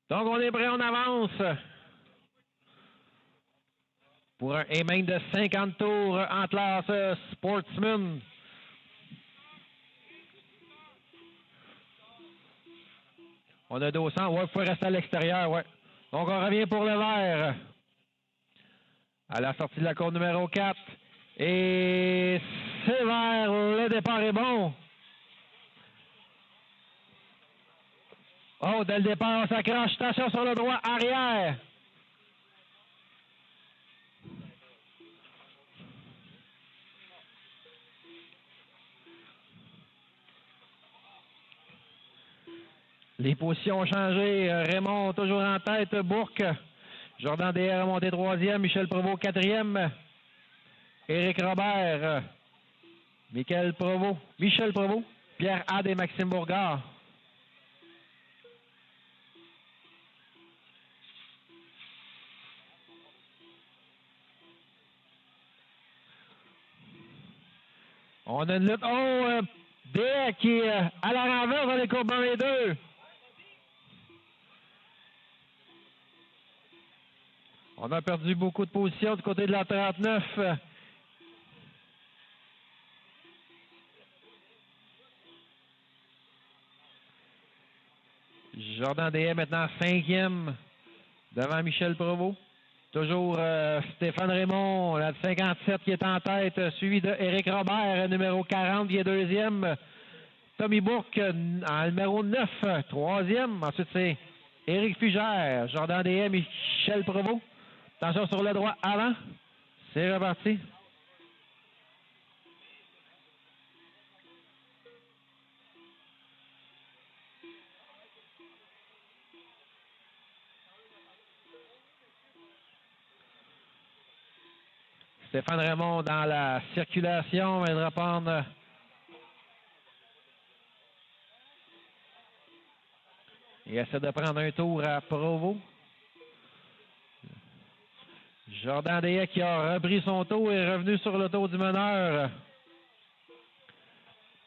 Donc, on est prêt, on avance pour un aiming de 50 tours en classe Sportsman. On a 200. Ouais, il faut rester à l'extérieur, ouais. Donc, on revient pour le vert. À la sortie de la course numéro 4. Et c'est vert. Le départ est bon. Oh, dès le départ, on s'accroche. Attention sur le droit arrière. Les positions ont changé. Raymond toujours en tête. Bourque. Jordan DR remonté 3e. Michel Provost 4e. Éric Robert. Michel Provost. Pierre Had et Maxime Bourgard. On a une lutte. Oh, DR qui est à la renverse dans les courbes dans les deux. On a perdu beaucoup de positions du côté de la 39. Jordan DS maintenant 5e devant Michel Provost. Toujours Stéphane Raymond, la 57 qui est en tête, suivi de Éric Robert, numéro 40 qui est 2e. Tommy Bourque en numéro 9, 3e. Ensuite, c'est Éric Fugère, Jordan DS, Michel Provost. Attention sur le droit avant. C'est reparti. Stéphane Raymond dans la circulation. Il va prendre... Il essaie de prendre un tour à Provo. Jordan DS qui a repris son tour et est revenu sur le tour du meneur.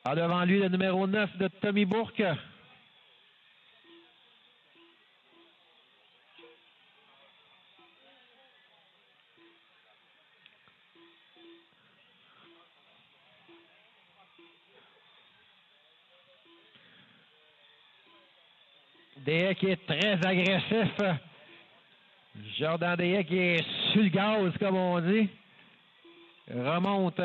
A devant lui le numéro 9 de Tommy Bourque. DS qui est très agressif. Jordan DS qui est sur le gaz, comme on dit. Remonte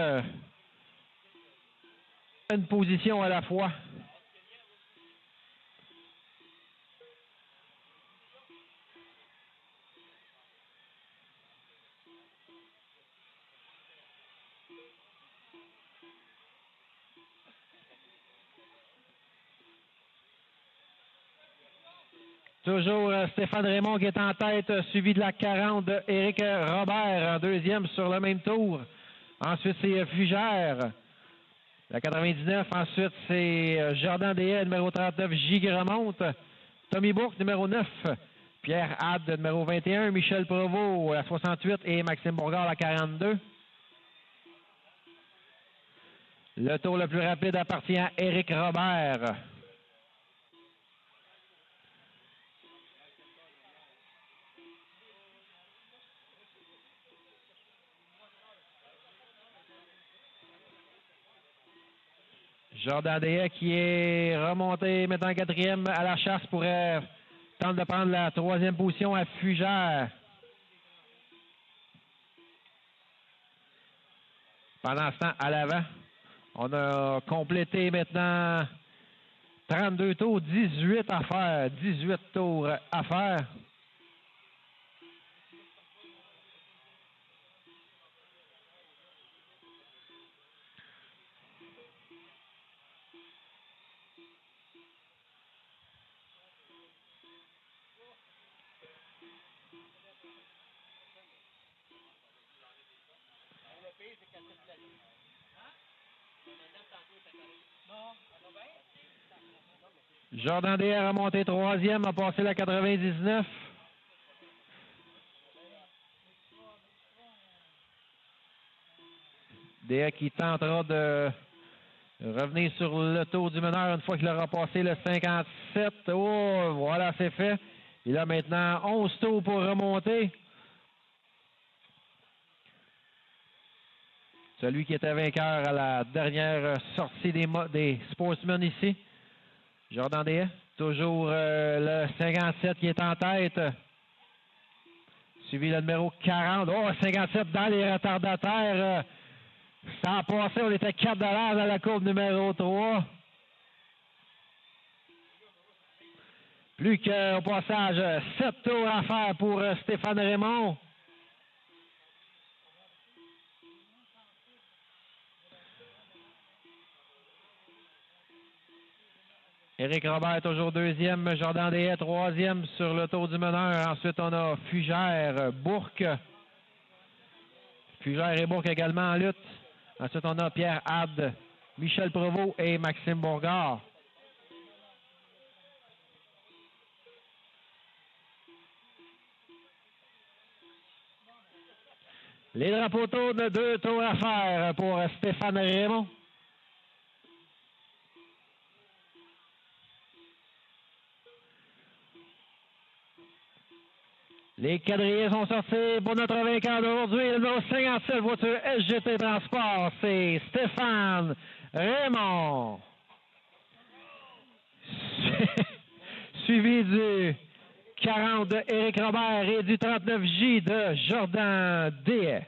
une position à la fois. Toujours Stéphane Raymond qui est en tête, suivi de la 40 de Éric Robert en 2e sur le même tour. Ensuite, c'est Fugère, la 99. Ensuite, c'est Jordan DS, numéro 39, J qui remonte. Tommy Bourque, numéro 9. Pierre Had, numéro 21. Michel Provost, la 68. Et Maxime Bourgard, la 42. Le tour le plus rapide appartient à Éric Robert. Jordan DS qui est remonté maintenant 4e à la chasse pour tenter de prendre la 3e position à Fugère. Pendant ce temps, à l'avant, on a complété maintenant 32 tours, 18 à faire. 18 tours à faire. Jordan DS a remonté 3e, a passé la 99. DS qui tentera de revenir sur le tour du meneur une fois qu'il aura passé le 57. Oh, voilà, c'est fait. Il a maintenant 11 tours pour remonter. Celui qui était vainqueur à la dernière sortie des Sportsmen ici. Jordan Deshaies. Toujours le 57 qui est en tête. Suivi le numéro 40. Oh, 57 dans les retardataires. Ça a passé, on était 4 $ dans la courbe numéro 3. Plus qu'au passage, 7 tours à faire pour Stéphane Raymond. Éric Robert toujours deuxième, Jordan Deshaies troisième sur le tour du meneur. Ensuite, on a Fugère, Bourque. Fugère et Bourque également en lutte. Ensuite, on a Pierre Hadd, Michel Provost et Maxime Bourgard. Les drapeaux tournent, 2 tours à faire pour Stéphane Raymond. Les quadrillés sont sortis pour notre vainqueur d'aujourd'hui. Le numéro 57, voiture SGT Transport, c'est Stéphane Raymond. Suivi du 40 de Éric Robert et du 39J de Jordan Deshaies.